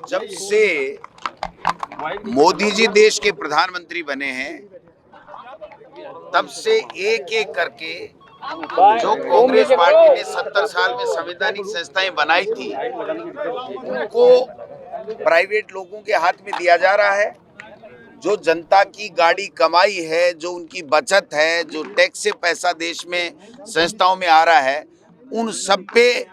जब से मोदी जी देश के प्रधानमंत्री बने हैं तब से एक एक करके जो कांग्रेस पार्टी ने 70 साल में संवैधानिक संस्थाएं बनाई थी उनको प्राइवेट लोगों के हाथ में दिया जा रहा है। जो जनता की गाड़ी कमाई है, जो उनकी बचत है, जो टैक्स से पैसा देश में संस्थाओं में आ रहा है, उन सब पे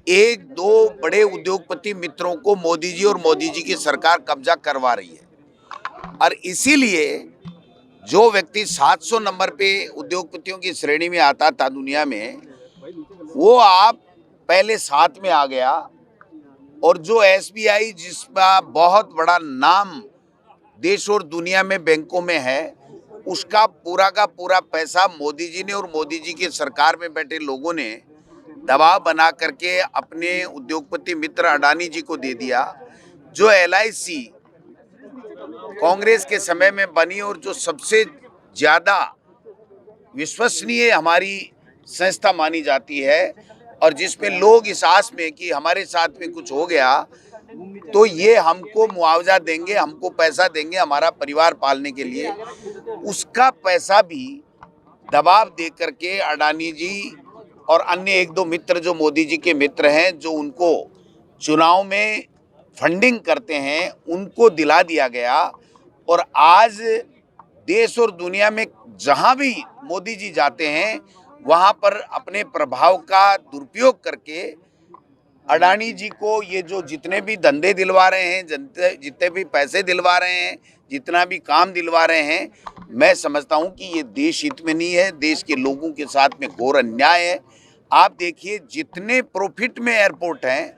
एक दो बड़े उद्योगपति मित्रों को मोदी जी और मोदी जी की सरकार कब्जा करवा रही है। और इसीलिए जो व्यक्ति 700 नंबर पे उद्योगपतियों की श्रेणी में आता था दुनिया में, वो आप पहले 7 में आ गया। और जो एसबीआई जिसका बहुत बड़ा नाम देश और दुनिया में बैंकों में है, उसका पूरा का पूरा पैसा मोदी जी ने और मोदी जी की सरकार में बैठे लोगों ने दबाव बना करके अपने उद्योगपति मित्र अडानी जी को दे दिया। जो LIC कांग्रेस के समय में बनी और जो सबसे ज्यादा विश्वसनीय हमारी संस्था मानी जाती है, और जिसमें लोग इस आस में कि हमारे साथ में कुछ हो गया तो ये हमको मुआवजा देंगे, हमको पैसा देंगे हमारा परिवार पालने के लिए, उसका पैसा भी दबाव दे करके अडानी जी और अन्य एक दो मित्र जो मोदी जी के मित्र हैं, जो उनको चुनाव में फंडिंग करते हैं, उनको दिला दिया गया। और आज देश और दुनिया में जहां भी मोदी जी जाते हैं वहां पर अपने प्रभाव का दुरुपयोग करके अडानी जी को ये जो जितने भी धंधे दिलवा रहे हैं, जितने भी पैसे दिलवा रहे हैं, जितना भी काम दिलवा रहे हैं, मैं समझता हूं कि ये देश हित में नहीं है, देश के लोगों के साथ में घोर अन्याय है। आप देखिए जितने प्रॉफिट में एयरपोर्ट हैं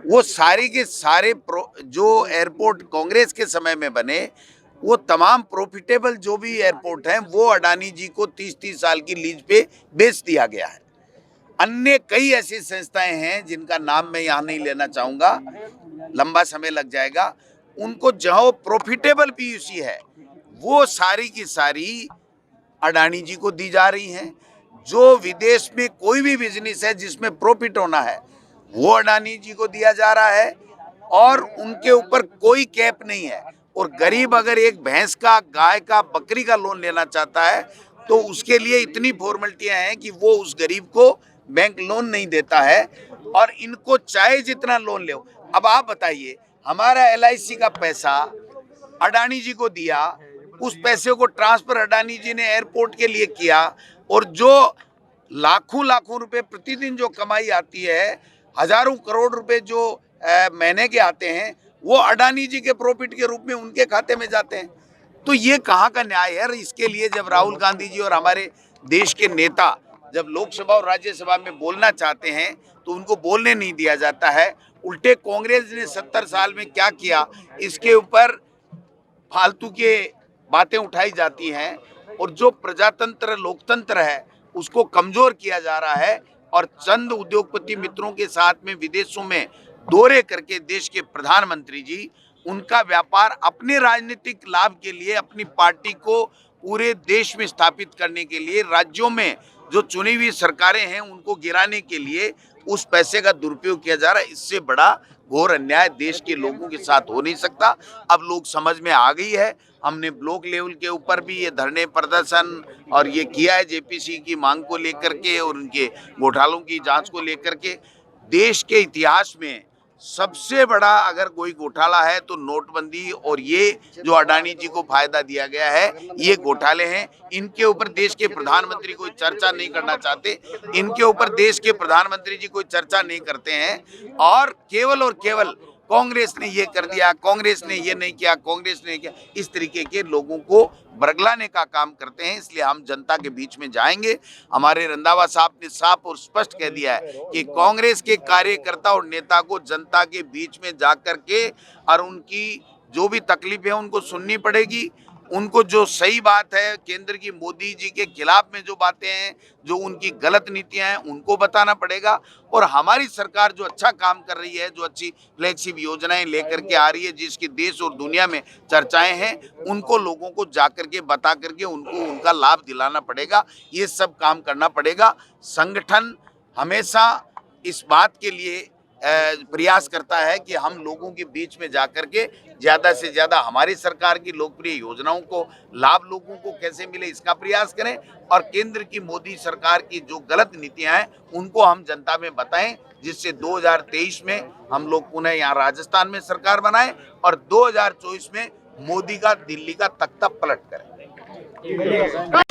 वो सारे के सारे जो एयरपोर्ट कांग्रेस के समय में बने, वो तमाम प्रॉफिटेबल जो भी एयरपोर्ट हैं वो अडानी जी को 30-30 साल की लीज पे बेच दिया गया है। अन्य कई ऐसी संस्थाएं हैं जिनका नाम मैं यहाँ नहीं लेना चाहूँगा, लंबा समय लग जाएगा। उनको जहाँ प्रॉफिटेबल PUC है वो सारी की सारी अडानी जी को दी जा रही हैं। जो विदेश में कोई भी बिजनेस है जिसमें प्रॉफिट होना है वो अडानी जी को दिया जा रहा है, और उनके ऊपर कोई कैप नहीं है। और गरीब अगर एक भैंस का, गाय का, बकरी का लोन लेना चाहता है तो उसके लिए इतनी फॉर्मेलिटियां हैं कि वो उस गरीब को बैंक लोन नहीं देता है, और इनको चाहे जितना लोन ले। अब आप बताइए, हमारा LIC का पैसा अडानी जी को दिया, उस पैसे को ट्रांसफर अडानी जी ने एयरपोर्ट के लिए किया, और जो लाखों लाखों रुपए प्रतिदिन जो कमाई आती है, हजारों करोड़ रुपए जो महीने के आते हैं, वो अडानी जी के प्रॉफिट के रूप में उनके खाते में जाते हैं। तो ये कहाँ का न्याय है? इसके लिए जब राहुल गांधी जी और हमारे देश के नेता जब लोकसभा और राज्यसभा में बोलना चाहते हैं तो उनको बोलने नहीं दिया जाता है। उल्टे कांग्रेस ने 70 साल में क्या किया, इसके ऊपर फालतू के बातें उठाई जाती हैं, और जो प्रजातंत्र, लोकतंत्र है उसको कमजोर किया जा रहा है। और चंद उद्योगपति मित्रों के साथ में विदेशों में दौरे करके देश के प्रधानमंत्री जी उनका व्यापार अपने राजनीतिक लाभ के लिए, अपनी पार्टी को पूरे देश में स्थापित करने के लिए, राज्यों में जो चुनी हुई सरकारें हैं उनको गिराने के लिए उस पैसे का दुरुपयोग किया जा रहा है। इससे बड़ा घोर अन्याय देश के लोगों के साथ हो नहीं सकता। अब लोग समझ में आ गई है। हमने ब्लॉक लेवल के ऊपर भी ये धरने प्रदर्शन और ये किया है JPC की मांग को लेकर के और उनके घोटालों की जांच को लेकर के। देश के इतिहास में सबसे बड़ा अगर कोई घोटाला है तो नोटबंदी, और ये जो अडानी जी को फायदा दिया गया है, ये घोटाले हैं। इनके ऊपर देश के प्रधानमंत्री कोई चर्चा नहीं करना चाहते, इनके ऊपर देश के प्रधानमंत्री जी कोई चर्चा नहीं करते हैं, और केवल कांग्रेस ने ये कर दिया, कांग्रेस ने ये नहीं किया, कांग्रेस ने किया, इस तरीके के लोगों को बरगलाने का काम करते हैं। इसलिए हम जनता के बीच में जाएंगे। हमारे रंधावा साहब ने साफ और स्पष्ट कह दिया है कि कांग्रेस के कार्यकर्ता और नेता को जनता के बीच में जाकर के और उनकी जो भी तकलीफ है उनको सुननी पड़ेगी। उनको जो सही बात है, केंद्र की मोदी जी के खिलाफ में जो बातें हैं, जो उनकी गलत नीतियां हैं, उनको बताना पड़ेगा। और हमारी सरकार जो अच्छा काम कर रही है, जो अच्छी फ्लैगशिप योजनाएं लेकर के आ रही है, जिसकी देश और दुनिया में चर्चाएं हैं, उनको लोगों को जाकर के बता करके उनको उनका लाभ दिलाना पड़ेगा। ये सब काम करना पड़ेगा। संगठन हमेशा इस बात के लिए प्रयास करता है कि हम लोगों के बीच में जाकर के ज़्यादा से ज़्यादा हमारी सरकार की लोकप्रिय योजनाओं को लाभ लोगों को कैसे मिले इसका प्रयास करें, और केंद्र की मोदी सरकार की जो गलत नीतियां हैं उनको हम जनता में बताएं, जिससे 2023 में हम लोग पुनः यहाँ राजस्थान में सरकार बनाएं और 2024 में मोदी का दिल्ली का तख्ता पलट करें।